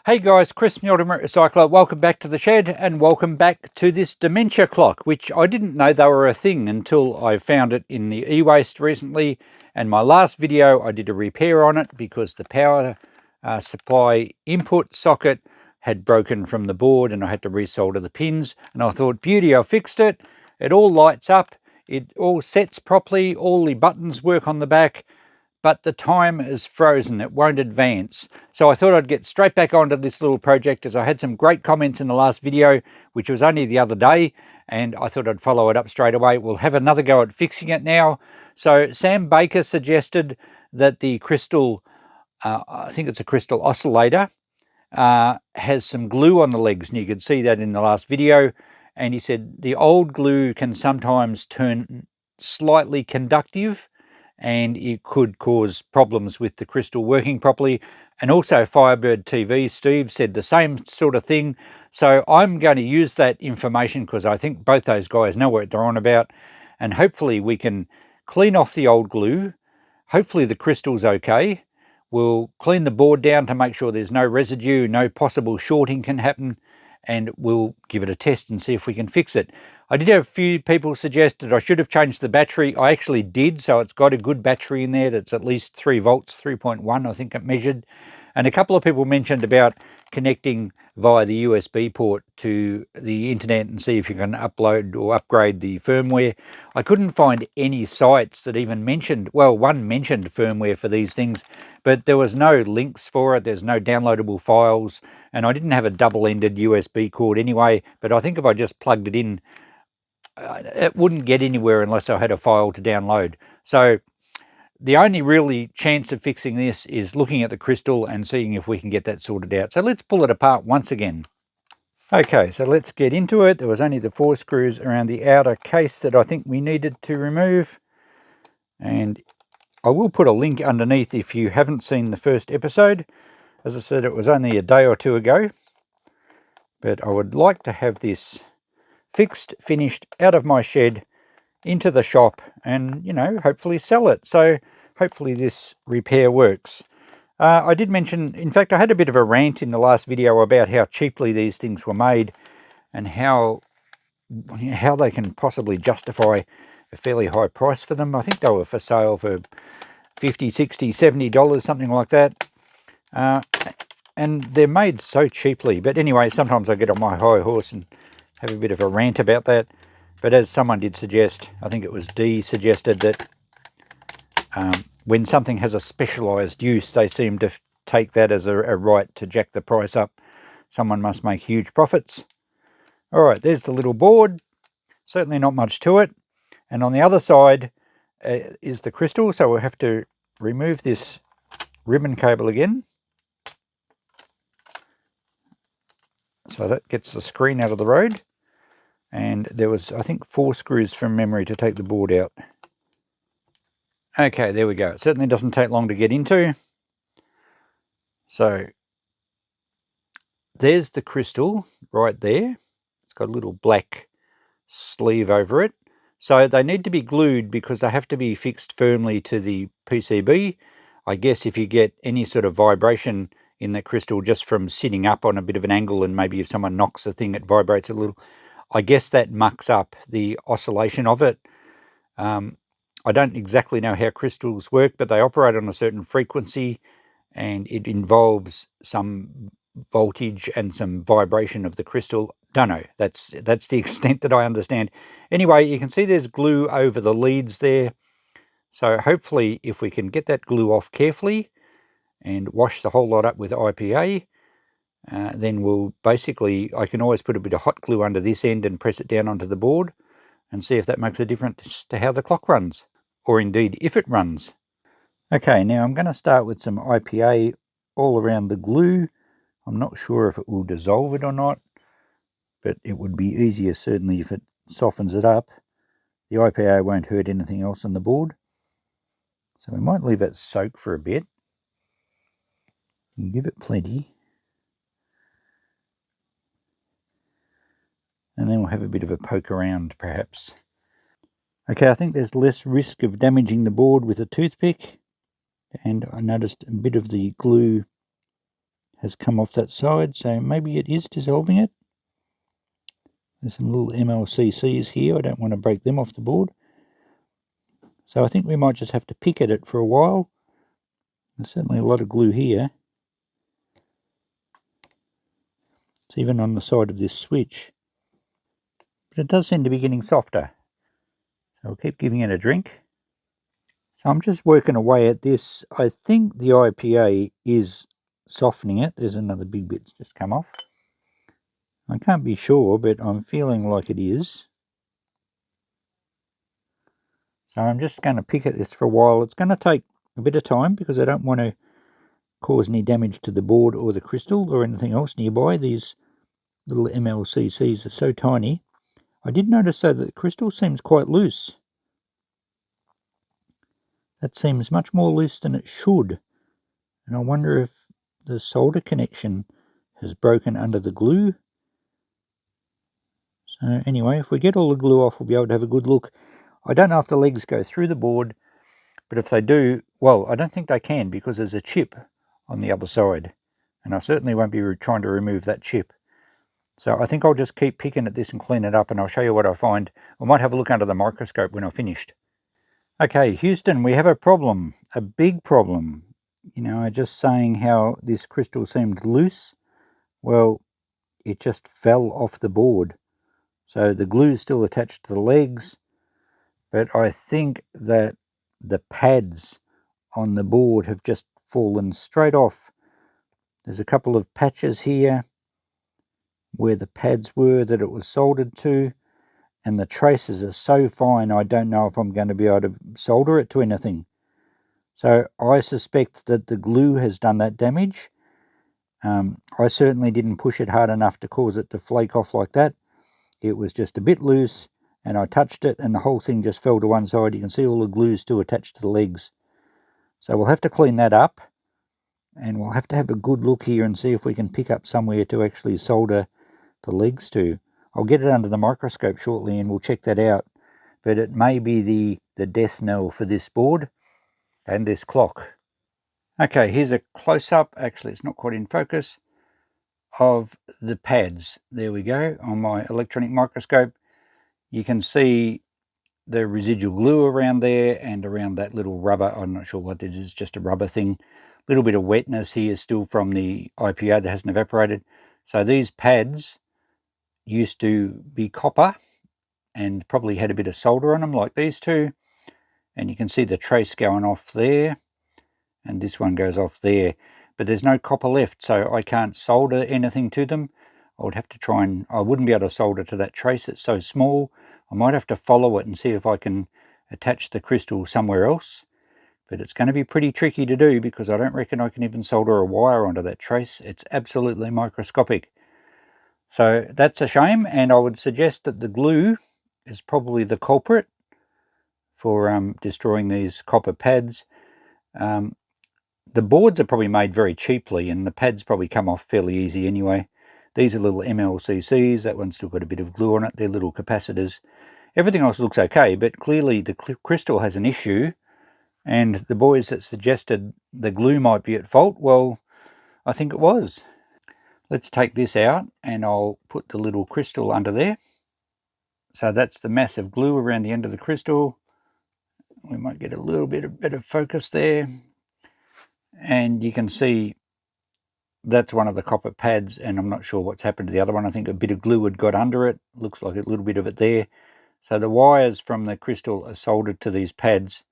Hey guys, Chris from the Ultimate Recycler. Welcome back to the shed and welcome back to this Dementia Clock, which I didn't know they were a thing until I found it in the e-waste recently. And my last video, I did a repair on it because the power supply input socket had broken from the board and I had to resolder the pins. And I thought, beauty, I fixed it. It all lights up. It all sets properly. All the buttons work on the back. But the time is frozen, it won't advance. So I thought I'd get straight back onto this little project as I had some great comments in the last video, which was only the other day, and I thought I'd follow it up straight away. We'll have another go at fixing it now. So Sam Baker suggested that the crystal, I think it's a crystal oscillator, has some glue on the legs, and you could see that in the last video. And he said the old glue can sometimes turn slightly conductive, and it could cause problems with the crystal working properly. And also Firebird TV, Steve, said the same sort of thing. So I'm going to use that information because I think both those guys know what they're on about. And hopefully we can clean off the old glue. Hopefully the crystal's okay. We'll clean the board down to make sure there's no residue, no possible shorting can happen. And we'll give it a test and see if we can fix it. I did have a few people suggest that I should have changed the battery. I actually did, so it's got a good battery in there that's at least 3 volts, 3.1 I think it measured. And a couple of people mentioned about connecting via the USB port to the internet and see if you can upload or upgrade the firmware. I couldn't find any sites that even mentioned, well, one mentioned firmware for these things, but there was no links for it. There's no downloadable files, and I didn't have a double-ended USB cord anyway, but I think if I just plugged it in, it wouldn't get anywhere unless I had a file to download. So the only really chance of fixing this is looking at the crystal and seeing if we can get that sorted out. So let's pull it apart once again. Okay, so let's get into it. There was only the 4 screws around the outer case that I think we needed to remove. And I will put a link underneath if you haven't seen the first episode. As I said, it was only a day or two ago. But I would like to have this fixed, finished, out of my shed, into the shop, and, you know, hopefully sell it. So hopefully this repair works. I did mention, in fact, I had a bit of a rant in the last video about how cheaply these things were made and how they can possibly justify a fairly high price for them. I think they were for sale for $50, $60, $70, something like that. And they're made so cheaply. But anyway, sometimes I get on my high horse and have a bit of a rant about that. But as someone did suggest, I think it was D, suggested that when something has a specialised use, they seem to take that as a right to jack the price up. Someone must make huge profits. All right, there's the little board. Certainly not much to it. And on the other side is the crystal, so we'll have to remove this ribbon cable again. So that gets the screen out of the road. And there was, I think, 4 screws from memory to take the board out. Okay, there we go. It certainly doesn't take long to get into. So there's the crystal right there. It's got a little black sleeve over it. So they need to be glued because they have to be fixed firmly to the PCB. I guess if you get any sort of vibration in the crystal just from sitting up on a bit of an angle, and maybe if someone knocks the thing, it vibrates a little. I guess that mucks up the oscillation of it. I don't exactly know how crystals work, but they operate on a certain frequency, and it involves some voltage and some vibration of the crystal. Don't know. That's the extent that I understand. Anyway, you can see there's glue over the leads there. So hopefully if we can get that glue off carefully and wash the whole lot up with IPA, then we'll basically, I can always put a bit of hot glue under this end and press it down onto the board and see if that makes a difference to how the clock runs, or indeed if it runs. Okay, now I'm going to start with some IPA all around the glue. I'm not sure if it will dissolve it or not, but it would be easier certainly if it softens it up. The IPA won't hurt anything else on the board. So we might leave it soak for a bit. And give it plenty. And then we'll have a bit of a poke around perhaps. Okay, I think there's less risk of damaging the board with a toothpick. And I noticed a bit of the glue has come off that side, so maybe it is dissolving it. There's some little MLCCs here. I don't want to break them off the board. So I think we might just have to pick at it for a while. There's certainly a lot of glue here. It's even on the side of this switch. But it does seem to be getting softer. So I'll keep giving it a drink. So I'm just working away at this. I think the IPA is softening it. There's another big bit's just come off. I can't be sure, but I'm feeling like it is. So I'm just going to pick at this for a while. It's going to take a bit of time because I don't want to cause any damage to the board or the crystal or anything else nearby. These little MLCCs are so tiny. I did notice though that the crystal seems quite loose. That seems much more loose than it should. And I wonder if the solder connection has broken under the glue. So anyway, if we get all the glue off, we'll be able to have a good look. I don't know if the legs go through the board, but if they do, well, I don't think they can because there's a chip on the other side. And I certainly won't be trying to remove that chip. So I think I'll just keep picking at this and clean it up, and I'll show you what I find. I might have a look under the microscope when I've finished. Okay, Houston, we have a problem, a big problem. You know, I just saying how this crystal seemed loose. Well, it just fell off the board. So the glue is still attached to the legs, but I think that the pads on the board have just fallen straight off. There's a couple of patches here where the pads were that it was soldered to, and the traces are so fine I don't know if I'm going to be able to solder it to anything. So I suspect that the glue has done that damage. I certainly didn't push it hard enough to cause it to flake off like that. It was just a bit loose, and I touched it and the whole thing just fell to one side. You can see all the glue still attached to the legs. So we'll have to clean that up, and we'll have to have a good look here and see if we can pick up somewhere to actually solder the legs to. I'll get it under the microscope shortly and we'll check that out. But it may be the death knell for this board and this clock. Okay, here's a close-up, actually it's not quite in focus, of the pads. There we go, on my electronic microscope. You can see the residual glue around there and around that little rubber. I'm not sure what this is, just a rubber thing. A little bit of wetness here still from the IPA that hasn't evaporated. So these pads used to be copper and probably had a bit of solder on them like these two. And you can see the trace going off there, and this one goes off there. But there's no copper left, so I can't solder anything to them. I would have to try and, I wouldn't be able to solder to that trace, it's so small. I might have to follow it and see if I can attach the crystal somewhere else. But it's going to be pretty tricky to do because I don't reckon I can even solder a wire onto that trace. It's absolutely microscopic. So that's a shame, and I would suggest that the glue is probably the culprit for destroying these copper pads. The boards are probably made very cheaply, and the pads probably come off fairly easy anyway. These are little MLCCs. That one's still got a bit of glue on it. They're little capacitors. Everything else looks okay, but clearly the crystal has an issue, and the boys that suggested the glue might be at fault, well, I think it was. Let's take this out, and I'll put the little crystal under there. So that's the massive glue around the end of the crystal. We might get a little bit of better focus there. And you can see that's one of the copper pads, and I'm not sure what's happened to the other one. I think a bit of glue had got under it. Looks like a little bit of it there. So the wires from the crystal are soldered to these pads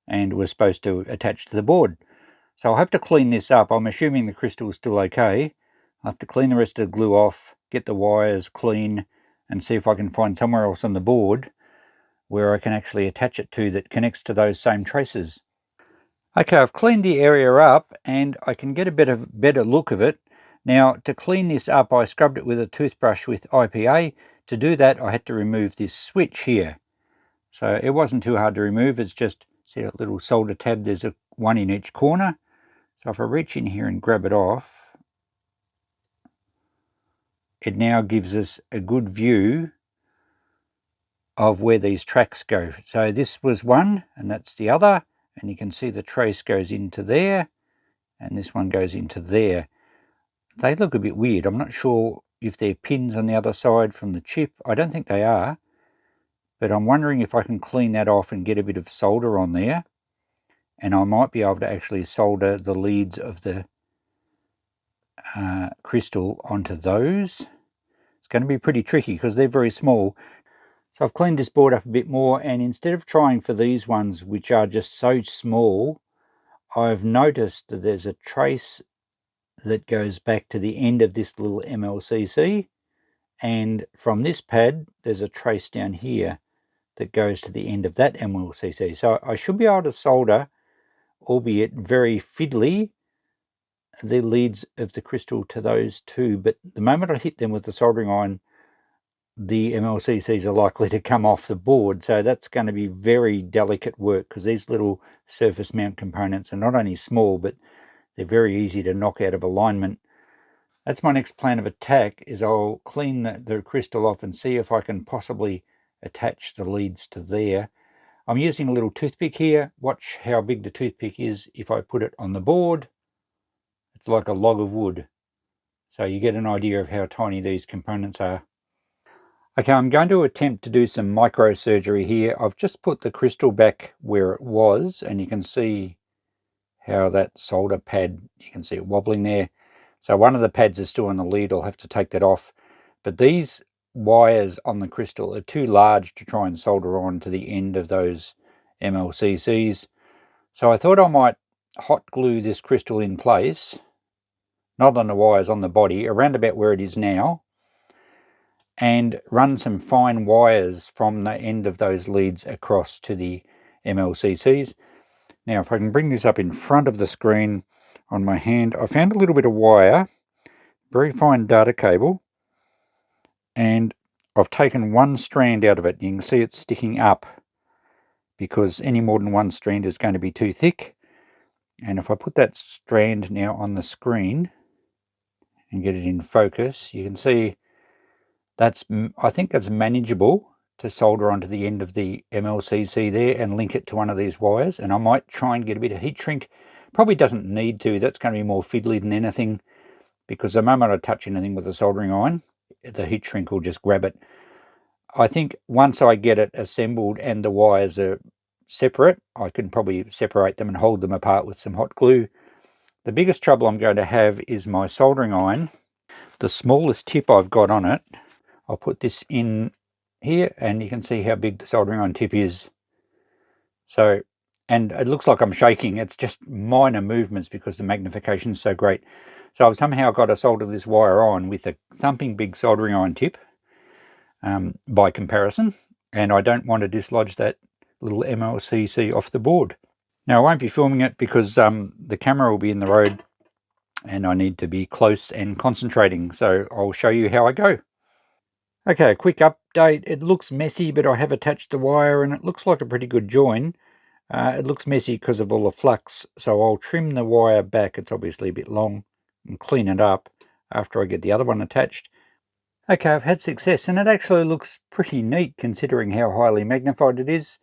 and were supposed to attach to the board. So I'll have to clean this up. I'm assuming the crystal is still okay. I'll have to clean the rest of the glue off, get the wires clean, and see if I can find somewhere else on the board where I can actually attach it to that connects to those same traces. Okay, I've cleaned the area up and I can get a better look of it. Now, to clean this up, I scrubbed it with a toothbrush with IPA. To do that, I had to remove this switch here. So it wasn't too hard to remove. It's just, see that little solder tab, there's one in each corner. So if I reach in here and grab it off, it now gives us a good view of where these tracks go. So this was one, and that's the other. And you can see the trace goes into there, and this one goes into there. They look a bit weird. I'm not sure if they're pins on the other side from the chip. I don't think they are, but I'm wondering if I can clean that off and get a bit of solder on there, and I might be able to actually solder the leads of the crystal onto those. It's going to be pretty tricky because they're very small. So I've cleaned this board up a bit more, and instead of trying for these ones which are just so small, I've noticed that there's a trace that goes back to the end of this little MLCC, and from this pad there's a trace down here that goes to the end of that MLCC. So I should be able to solder, albeit very fiddly, the leads of the crystal to those two, but the moment I hit them with the soldering iron, the MLCCs are likely to come off the board. So that's going to be very delicate work, because these little surface mount components are not only small, but they're very easy to knock out of alignment. That's my next plan of attack, is I'll clean the crystal off and see if I can possibly attach the leads to there. I'm using a little toothpick here. Watch how big the toothpick is. If I put it on the board, it's like a log of wood. So you get an idea of how tiny these components are. Okay, I'm going to attempt to do some microsurgery here. I've just put the crystal back where it was, and you can see how that solder pad, you can see it wobbling there. So one of the pads is still on the lead. I'll have to take that off. But these wires on the crystal are too large to try and solder on to the end of those MLCCs. So I thought I might hot glue this crystal in place, not on the wires, on the body, around about where it is now, and run some fine wires from the end of those leads across to the MLCCs. Now, if I can bring this up in front of the screen on my hand, I found a little bit of wire, very fine data cable, and I've taken one strand out of it. You can see it's sticking up because any more than one strand is going to be too thick. And if I put that strand now on the screen and get it in focus, you can see I think that's manageable to solder onto the end of the MLCC there and link it to one of these wires. And I might try and get a bit of heat shrink. Probably doesn't need to. That's going to be more fiddly than anything, because the moment I touch anything with a soldering iron, the heat shrink will just grab it. I think once I get it assembled and the wires are separate, I can probably separate them and hold them apart with some hot glue. The biggest trouble I'm going to have is my soldering iron. The smallest tip I've got on it, I'll put this in here, and you can see how big the soldering iron tip is. So, and it looks like I'm shaking. It's just minor movements because the magnification is so great. So I've somehow got to solder this wire on with a thumping big soldering iron tip by comparison, and I don't want to dislodge that little MLCC off the board. Now, I won't be filming it because the camera will be in the road and I need to be close and concentrating, so I'll show you how I go. Okay, a quick update. It looks messy, but I have attached the wire and it looks like a pretty good join. It looks messy because of all the flux, so I'll trim the wire back. It's obviously a bit long, and clean it up after I get the other one attached. Okay, I've had success, and it actually looks pretty neat considering how highly magnified it is.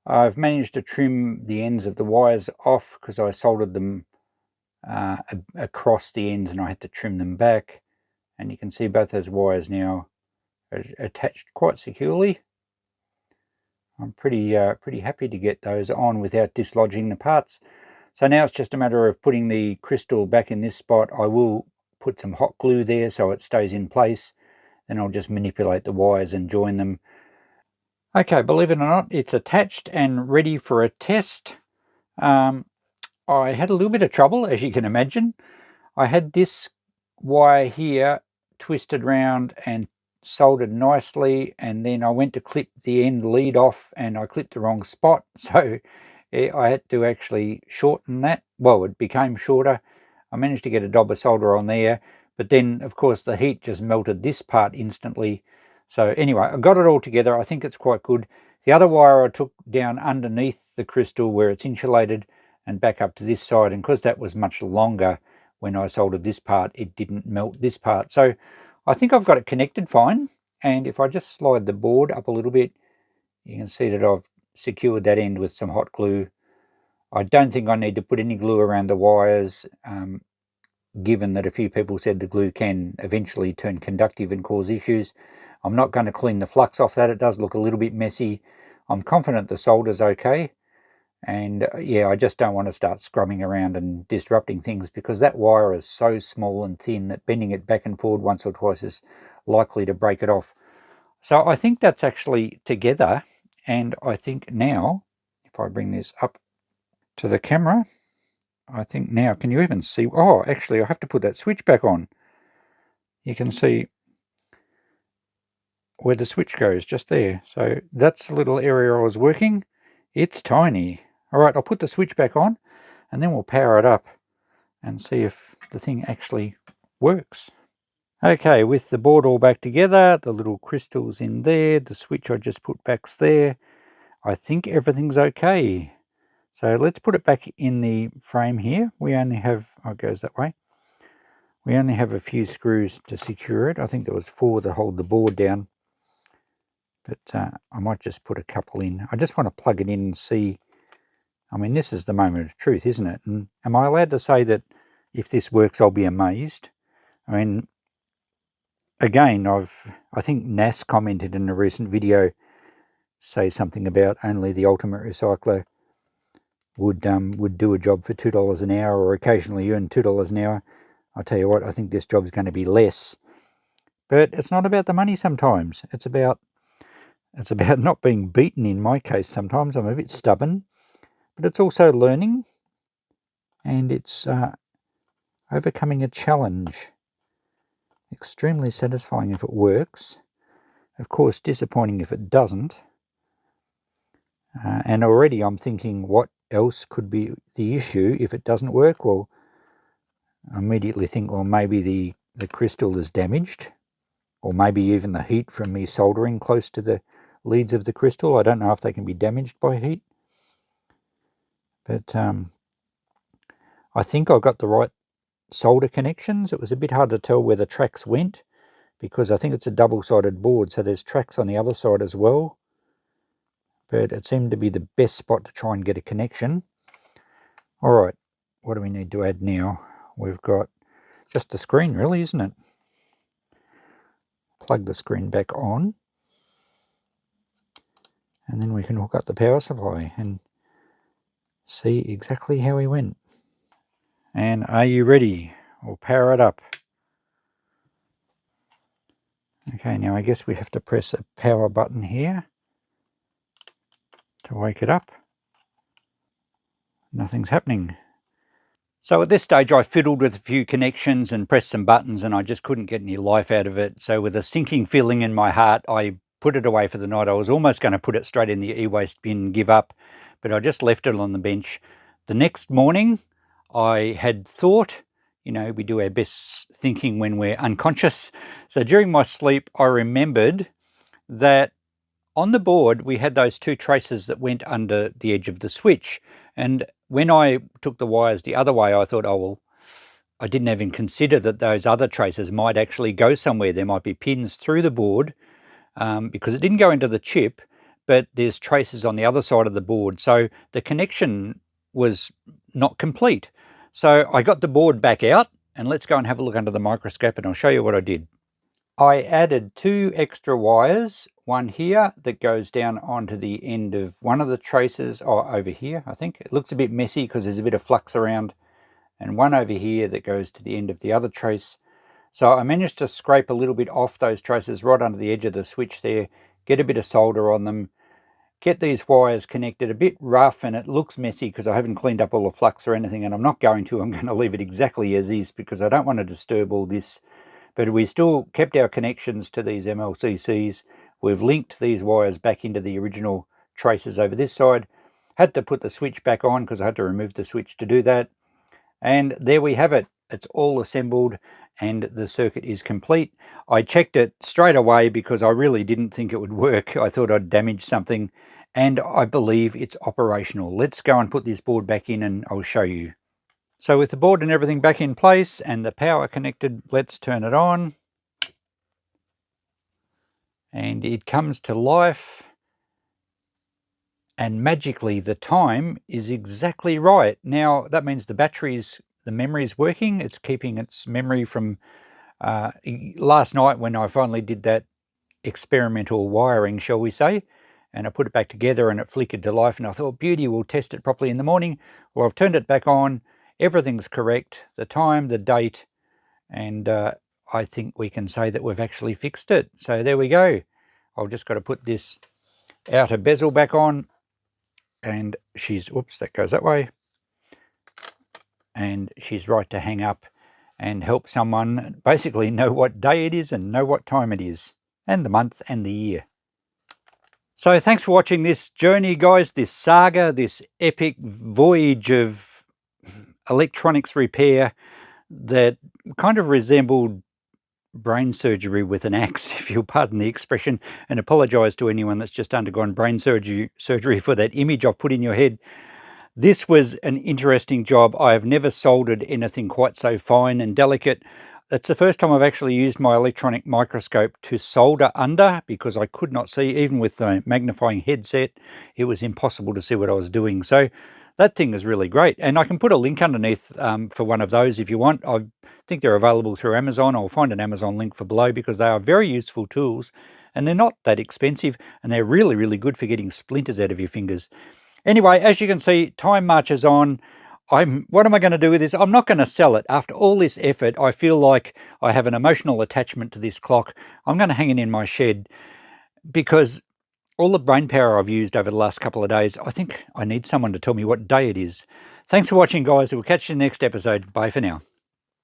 I've managed to trim the ends of the wires off because I soldered them across the ends and I had to trim them back. And you can see both those wires now are attached quite securely. I'm pretty happy to get those on without dislodging the parts. So now it's just a matter of putting the crystal back in this spot. I will put some hot glue there so it stays in place. Then I'll just manipulate the wires and join them. Okay, believe it or not, it's attached and ready for a test. I had a little bit of trouble, as you can imagine. I had this wire here twisted round and soldered nicely, and then I went to clip the end lead off and I clipped the wrong spot, so I had to actually shorten that. Well, it became shorter. I managed to get a dab of solder on there, but then of course the heat just melted this part instantly. So anyway, I got it all together. I think it's quite good. The other wire I took down underneath the crystal where it's insulated and back up to this side, and because that was much longer when I soldered this part, it didn't melt this part. So I think I've got it connected fine, and if I just slide the board up a little bit, you can see that I've secured that end with some hot glue. I don't think I need to put any glue around the wires. given that a few people said the glue can eventually turn conductive and cause issues. I'm not going to clean the flux off that. It does look a little bit messy. I'm confident the solder's okay. And yeah, I just don't want to start scrubbing around and disrupting things, because that wire is so small and thin that bending it back and forward once or twice is likely to break it off. So I think that's actually together. And I think now, if I bring this up to the camera, I think now, can you even see? Oh, actually, I have to put that switch back on. You can see where the switch goes, just there. So that's the little area I was working. It's tiny. All right, I'll put the switch back on, and then we'll power it up and see if the thing actually works. Okay, with the board all back together, the little crystals in there, the switch I just put back there, I think everything's okay. So let's put it back in the frame here. We only have, oh, it goes that way. We only have a few screws to secure it. I think there was 4 to hold the board down. But I might just put a couple in. I just want to plug it in and see. I mean, this is the moment of truth, isn't it? And am I allowed to say that if this works, I'll be amazed? I mean, again, I think Nas commented in a recent video, say something about only the ultimate recycler would do a job for $2 an hour, or occasionally earn $2 an hour. I'll tell you what, I think this job's going to be less. But it's not about the money sometimes. It's about not being beaten in my case sometimes. I'm a bit stubborn. But it's also learning, and it's overcoming a challenge. Extremely satisfying if it works. Of course, disappointing if it doesn't. And already I'm thinking, what else could be the issue if it doesn't work? Well, I immediately think, well, maybe the crystal is damaged, or maybe even the heat from me soldering close to the leads of the crystal. I don't know if they can be damaged by heat. But I think I got the right solder connections. It was a bit hard to tell where the tracks went, because I think it's a double-sided board, so there's tracks on the other side as well. But it seemed to be the best spot to try and get a connection. All right, what do we need to add now? We've got just the screen, really, isn't it? Plug the screen back on, and then we can hook up the power supply and see exactly how we went. And are you ready? We'll power it up. Okay, now I guess we have to press a power button here to wake it up. Nothing's happening. So at this stage I fiddled with a few connections and pressed some buttons, and I just couldn't get any life out of it. So with a sinking feeling in my heart, I put it away for the night. I was almost going to put it straight in the e-waste bin and give up, but I just left it on the bench. The next morning I had thought, you know, we do our best thinking when we're unconscious. So during my sleep I remembered that on the board we had those 2 traces that went under the edge of the switch. And when I took the wires the other way, I thought, oh, well, I didn't even consider that those other traces might actually go somewhere. There might be pins through the board, because it didn't go into the chip, but there's traces on the other side of the board. So the connection was not complete. So I got the board back out, and let's go and have a look under the microscope, and I'll show you what I did. I added 2 extra wires, one here that goes down onto the end of one of the traces, or over here I think. It looks a bit messy because there's a bit of flux around, and one over here that goes to the end of the other trace. So I managed to scrape a little bit off those traces right under the edge of the switch there, get a bit of solder on them, get these wires connected. A bit rough and it looks messy because I haven't cleaned up all the flux or anything, and I'm not going to. I'm going to leave it exactly as is because I don't want to disturb all this. But we still kept our connections to these MLCCs. We've linked these wires back into the original traces over this side. Had to put the switch back on because I had to remove the switch to do that. And there we have it. It's all assembled and the circuit is complete. I checked it straight away because I really didn't think it would work. I thought I'd damaged something, and I believe it's operational. Let's go and put this board back in and I'll show you. So with the board and everything back in place and the power connected, let's turn it on. And it comes to life. And magically the time is exactly right. Now that means the battery's the memory's working. It's keeping its memory from last night when I finally did that experimental wiring, shall we say, and I put it back together and it flickered to life, and I thought, beauty, we'll test it properly in the morning. Well, I've turned it back on. Everything's correct, the time, the date, and I think we can say that we've actually fixed it. So there we go. I've just got to put this outer bezel back on, and she's, oops, that goes that way, and she's right to hang up and help someone basically know what day it is and know what time it is, and the month and the year. So thanks for watching this journey, guys, this saga, this epic voyage of electronics repair that kind of resembled brain surgery with an axe, if you'll pardon the expression, and apologise to anyone that's just undergone brain surgery for that image I've put in your head. This was an interesting job. I have never soldered anything quite so fine and delicate. It's the first time I've actually used my electronic microscope to solder under, because I could not see, even with the magnifying headset, it was impossible to see what I was doing. So that thing is really great. And I can put a link underneath for one of those if you want. I think they're available through Amazon. I'll find an Amazon link for below, because they are very useful tools and they're not that expensive, and they're really, really good for getting splinters out of your fingers. Anyway, as you can see, time marches on. What am I going to do with this? I'm not going to sell it. After all this effort, I feel like I have an emotional attachment to this clock. I'm going to hang it in my shed, because all the brain power I've used over the last couple of days, I think I need someone to tell me what day it is. Thanks for watching, guys. We'll catch you in the next episode. Bye for now.